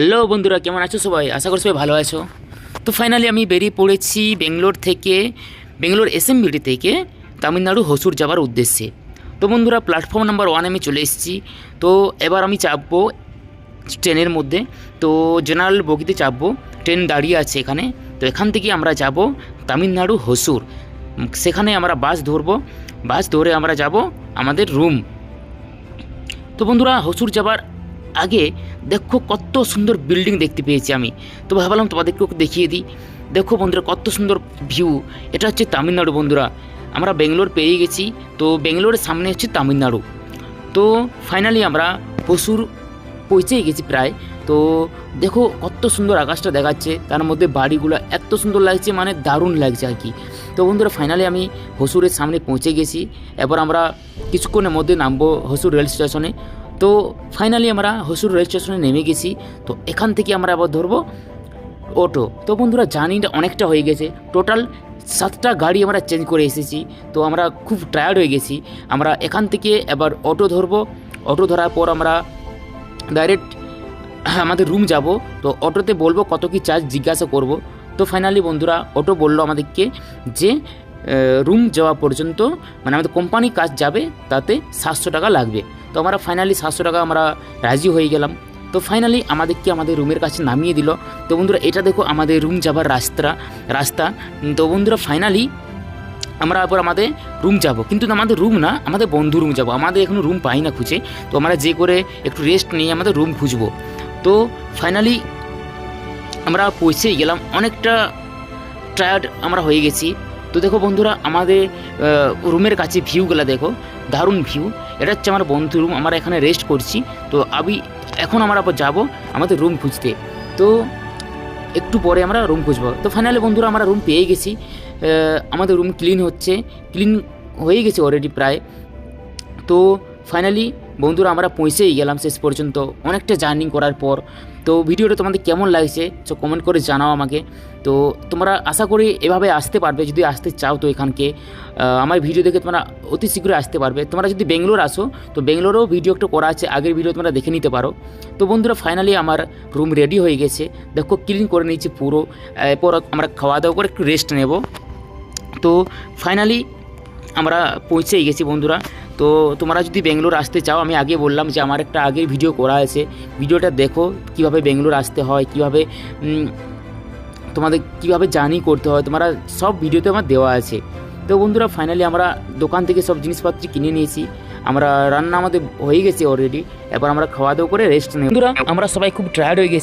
Hello বন্ধুরা, কেমন আছো সবাই? আশা করি সবাই ভালো আছো। তো ফাইনালি আমি বেরিয়ে পড়েছি বেঙ্গালোর এসএমবিটি থেকে তামিলনাড়ু হসুর যাওয়ার উদ্দেশ্যে। তো বন্ধুরা, প্ল্যাটফর্ম নাম্বার 1 আমি চলে এসেছি। তো এবার আমি চাপবো ট্রেনের মধ্যে। তো জেনারেল বগিতে চাপবো, ট্রেন দাঁড়িয়ে আছে এখানে। তো এখান থেকে আমরা যাব তামিলনাড়ু হসুর। সেখানে আমরা বাস ধরবো, বাস ধরে আমরা যাব আমাদের রুম। তো বন্ধুরা, হসুর যাবার আগে দেখো কত সুন্দর বিল্ডিং দেখতে পেয়েছি আমি। তো ভাবলাম তোমাদেরকেও দেখিয়ে দিই। দেখো বন্ধুরা, কত সুন্দর ভিউ। এটা হচ্ছে তামিলনাড়ু বন্ধুরা। আমরা বেঙ্গালোর পেরিয়ে গেছি। তো বেঙ্গালোরের সামনে হচ্ছে তামিলনাড়ু। তো ফাইনালি আমরা হসুর পৌঁছেই গেছি প্রায়। তো দেখো কত সুন্দর আকাশটা দেখাচ্ছে, তার মধ্যে বাড়িগুলো এত সুন্দর লাগছে, মানে দারুণ লাগছে আর কি। তো বন্ধুরা, ফাইনালি আমি হসুরের সামনে পৌঁছে গেছি। এবার আমরা কিছুক্ষণের মধ্যে নামবো হসুর রেল স্টেশনে। তো ফাইনালি আমরা হসুর রেল স্টেশনে নেমে গেছি। তো এখান থেকে আমরা আবার ধরবো অটো। তো বন্ধুরা, জার্নিটা অনেকটা হয়ে গেছে, টোটাল 7টা গাড়ি আমরা চেঞ্জ করে এসেছি। তো আমরা খুব টায়ার্ড হয়ে গেছি। আমরা এখান থেকে এবার অটো ধরবো। অটো ধরার পর আমরা ডাইরেক্ট আমাদের রুম যাব। তো অটোতে বলবো কত কি চার্জ জিজ্ঞাসা করব। তো ফাইনালি বন্ধুরা, অটো বললো আমাদেরকে যে রুম যাওয়া পর্যন্ত, মানে আমাদের কোম্পানি কাজ যাবে তাতে 700 টাকা লাগবে। তো আমরা ফাইনালি 700 টাকা আমরা রাজি হয়ে গেলাম। তো ফাইনালি আমাদেরকে আমাদের রুমের কাছে নামিয়ে দিল। তো বন্ধুরা, এটা দেখো আমাদের রুম যাবার রাস্তা। তো বন্ধুরা, ফাইনালি আমরা আবার আমাদের রুম যাব, কিন্তু আমাদের রুম না, আমাদের বন্ধু রুম যাব। আমাদের এখনও রুম পাই না খুঁজে। তো আমরা যে করে একটু রেস্ট নিয়ে আমাদের রুম খুঁজবো। তো ফাইনালি আমরা পৌঁছেই গেলাম। অনেকটা টায়ার্ড আমরা হয়ে গেছি। তো দেখো বন্ধুরা, আমাদের রুমের কাছে ভিউগুলো দেখো, দারুণ ভিউ। এটা হচ্ছে আমার বন্ধু রুম, আমরা এখানে রেস্ট করছি। তো এখন আমরা আবার যাবো আমাদের রুম খুঁজতে। তো একটু পরে আমরা রুম খুঁজবো। তো ফাইনালি বন্ধুরা, আমরা রুম পেয়ে গেছি। আমাদের রুম ক্লিন হয়ে গেছে অলরেডি প্রায়। তো ফাইনালি বন্ধুরা, আমরা পৌঁছেই গেলাম শেষ পর্যন্ত অনেকটা জার্নি করার পর। তো ভিডিওটা তোমাদের কেমন লাগছে সো কমেন্ট করে জানাও আমাকে। তো তোমরা আশা করি এভাবে আসতে পারবে, যদি আসতে চাও তো এখানকে আমার ভিডিও দেখে তোমরা অতি শীঘ্রই আসতে পারবে। তোমরা যদি বেঙ্গালোর আসো তো বেঙ্গালোরেও ভিডিও একটা করা আছে, আগের ভিডিও তোমরা দেখে নিতে পারো। তো বন্ধুরা, ফাইনালি আমার রুম রেডি হয়ে গেছে। দেখো ক্লিন করে নিয়েছি পুরো। এরপর আমরা খাওয়া দাওয়া করে একটু রেস্ট নেব। তো ফাইনালি আমরা পৌঁছেই গেছি বন্ধুরা। তো তোমরা যদি বেঙ্গালোর আসতে চাও, আমি আগে বললাম যে আমার একটা আগের ভিডিও করা আছে, ভিডিওটা দেখো কীভাবে বেঙ্গালোর আসতে হয়, কীভাবে তোমাদের কীভাবে জার্নি করতে হয়, তোমরা সব ভিডিওতে আমার দেওয়া আছে। তো বন্ধুরা, ফাইনালি আমরা দোকান থেকে সব জিনিসপত্র কিনে নিয়েছি। আমরা রান্না আমাদের হয়ে গেছে অলরেডি। এবার আমরা খাওয়া দাওয়া করে রেস্ট নেব। বন্ধুরা, আমরা সবাই খুব টায়ার্ড হয়ে গেছি।